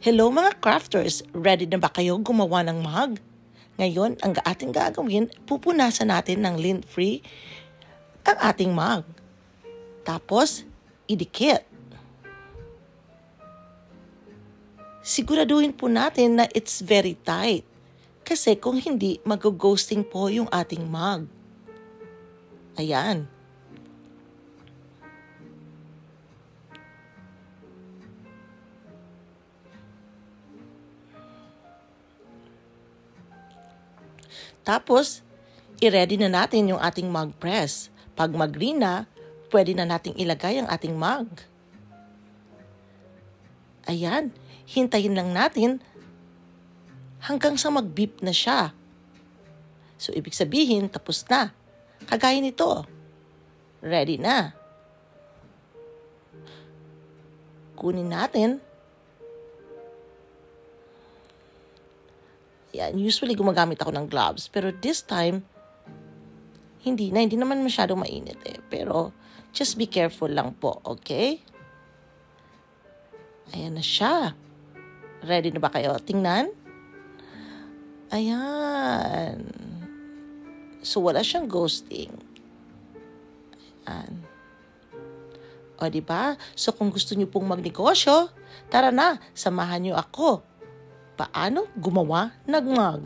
Hello mga crafters! Ready na ba kayo gumawa ng mug? Ngayon, ang ating gagawin, pupunasan natin ng lint-free ang ating mug. Tapos, idikit. Siguraduhin po natin na it's very tight. Kasi kung hindi, mag-ghosting po yung ating mug. Ayan. Tapos, i-ready na natin yung ating mug press. Pag mag-green na, pwede na nating ilagay ang ating mug. Ayan, hintayin lang natin hanggang sa mag-beep na siya. So, ibig sabihin, tapos na. Kagaya nito. Ready na. Kunin natin. Yan, usually gumagamit ako ng gloves. Pero this time, hindi naman masyadong mainit eh. Pero, just be careful lang po, okay? Ayan na siya. Ready na ba kayo? Tingnan. Ayan. So, wala siyang ghosting. Ayan. O, diba? So, kung gusto niyo pong magnegosyo, tara na, samahan niyo ako. Paano gumawa ng mug?